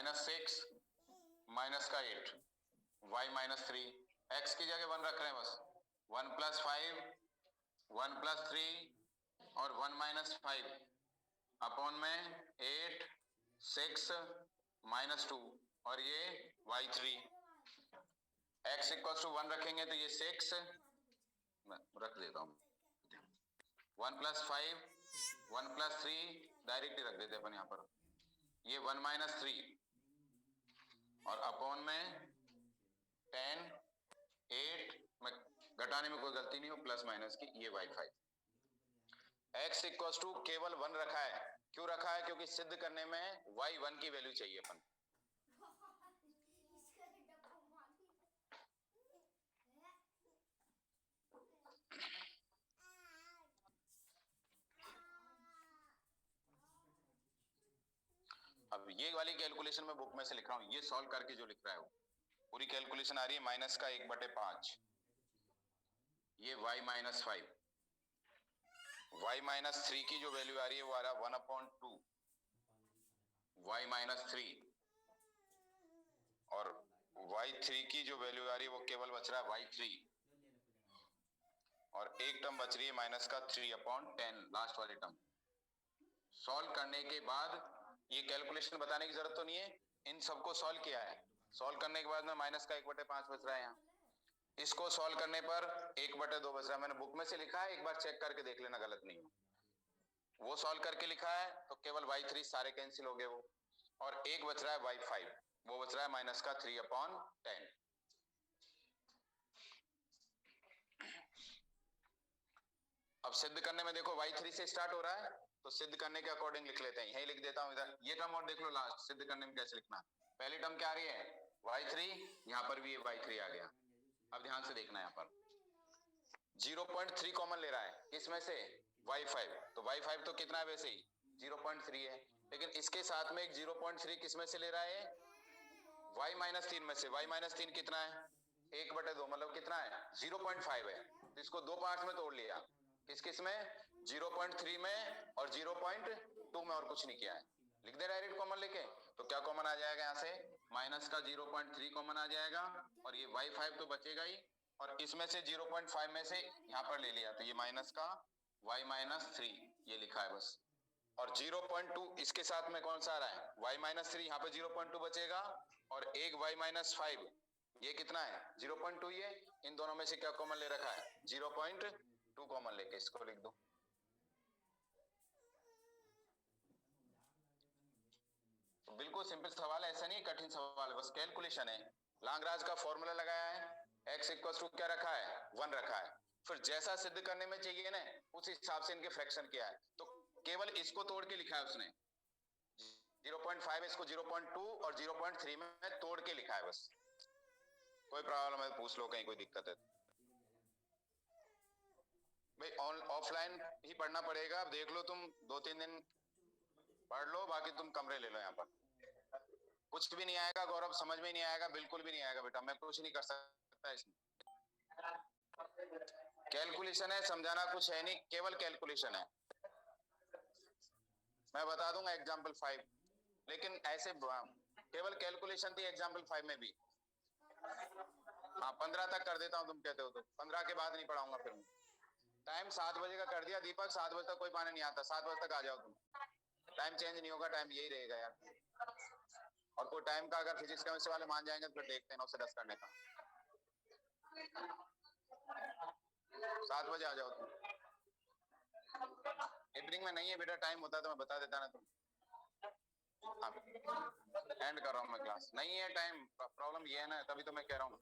-6 minus का 8, y -3, x की जगह 1 रख रहे हैं बस, 1 + 5, 1 + 3 और 1 - 5 अपॉन में 8, 6 -2 और ये y3। x = 1 रखेंगे तो ये 6 मैं रख देता हूँ, 1 + 5, 1 + 3 डायरेक्ट ही रख देते अपन यहाँ पर, ये 1 - 3 और अपॉन में 10, 8 में घटाने में कोई गलती नहीं हो, प्लस माइनस की, ये y5। x = केवल 1 रखा है, क्यों रखा है? क्योंकि सिद्ध करने में y1 की वैल्यू चाहिए अपन। अब ये वाली कैलकुलेशन में बुक में से लिख रहा हूँ, ये सॉल्व करके जो लिख रहा है वो पूरी कैलकुलेशन आ रही है माइनस का 1/5, ये y - 5, y -3 की जो वैल्यू आ रही है वो आ रहा है 1/2 y -3 और y3 की जो वैल्यू आ रही है वो केवल बच रहा है y3 और एक टर्म बच रही है माइनस का 3/10, लास्ट वाली टर्म। सॉल्व करने के बाद ये कैलकुलेशन बताने की जरूरत तो नहीं है, इन सबको सॉल्व किया है। सॉल्व करने के बाद में माइनस का 1/5 बच रहा है यहाँ, इसको सॉल्व करने पर 1/2 बच रहा है। मैंने बुक में से लिखा है, एक बार चेक करके देख लेना गलत नहीं हो। वो सॉल्व करके लिखा है तो केवल y3 सारे कैंसिल हो गए वो, और एक बच रहा है y5, वो बच रहा है माइनस का 3/10। अब सिद्ध करने में देखो y3 से स्टार्ट हो रहा है, तो सिद्ध करने के अकॉर्डिंग लिख लेते हैं, यही लिख देता हूं इधर। ये टर्म और देख लो लास्ट, सिद्ध करने में कैसे लिखना। पहली टर्म क्या आ रही है? y3, यहाँ पर भी ये y3 आ गया। अब ध्यान से देखना, यहाँ पर 0.3 कॉमन ले रहा है, किसमें से? y5, तो y5 तो कितना है वैसे ही 0.3 है, लेकिन इसके साथ में एक 0.3 किसमें से ले रहा है? y -3 में से। y -3 कितना है? 1/2, मतलब कितना है? 0.5 है। तो इसको दो पार्ट में तोड़ लिया, किस किस में? 0.3 में और 0.2 में, और कुछ नहीं किया है। लिख दे डायरेक्ट कॉमन लेके, तो क्या कॉमन आ जाएगा यहाँ से? माइनस का 0.3 कॉमन आ जाएगा, और ये y5 तो बचेगा ही, और इसमें से 0.5 में से यहाँ पर ले लिया, तो ये माइनस का y -3 ये लिखा है बस। और 0.2 इसके साथ में कौन सा आ रहा है? y -3, यहाँ पे 0.2 बचेगा, और एक y -5 ये कितना है? 0.2 ये। इन दोनों में से क्या कॉमन ले रखा है? 0.2 कॉमन लेके इसको लिख दो। तो बिल्कुल सिंपल सवाल है, ऐसा नहीं कठिन सवाल है, बस कैलकुलेशन है। लांगराज का फॉर्मूला लगाया है, x = क्या रखा है? 1 रखा है। फिर जैसा सिद्ध करने में चाहिए ना, उस हिसाब से इनके फ्रैक्शन किया है, तो केवल इसको तोड़ के लिखा है उसने। 0.5 इसको 0.2 और 0.3 में तोड़ के लिखा है बस। कोई प्रॉब्लम है पूछ लो, कहीं कोई दिक्कत है भाई, ऑफलाइन ही पढ़ना पड़ेगा। अब देख लो, तुम 2-3 दिन पढ़ लो, बाकी तुम कमरे ले लो। यहाँ पर कुछ भी नहीं आएगा गौरव, समझ में नहीं आएगा, बिल्कुल भी नहीं आएगा बेटा, मैं कुछ नहीं कर सकता इसमें। कैलकुलेशन है, समझाना कुछ है नहीं, केवल कैलकुलेशन है। मैं बता दूंगा एग्जाम्पल 5, लेकिन ऐसे केवल कैलकुलेशन थी एग्जाम्पल 5 में भी। हाँ 15 तक कर देता हूँ, तुम कहते हो तो 15 के बाद नहीं पढ़ाऊंगा फिर। टाइम 7 बजे का कर दिया दीपक, 7 बजे तक कोई पानी नहीं आता, 7 बजे तक आ जाओ तुम। टाइम चेंज नहीं होगा, टाइम यही रहेगा यार। और कोई टाइम का अगर फिजिक्स केमिस्ट्री वाले मान जाएंगे तो फिर देखते हैं 9 से 10 करने का। 7 बजे आ जाओ तुम। इवनिंग में नहीं है बेटा, टाइम होता तो मैं बता देता ना तुम। एंड कर रहा हूँ मैं क्लास, नहीं है टाइम, प्रॉब्लम ये है ना, तभी तो मैं कह रहा हूँ।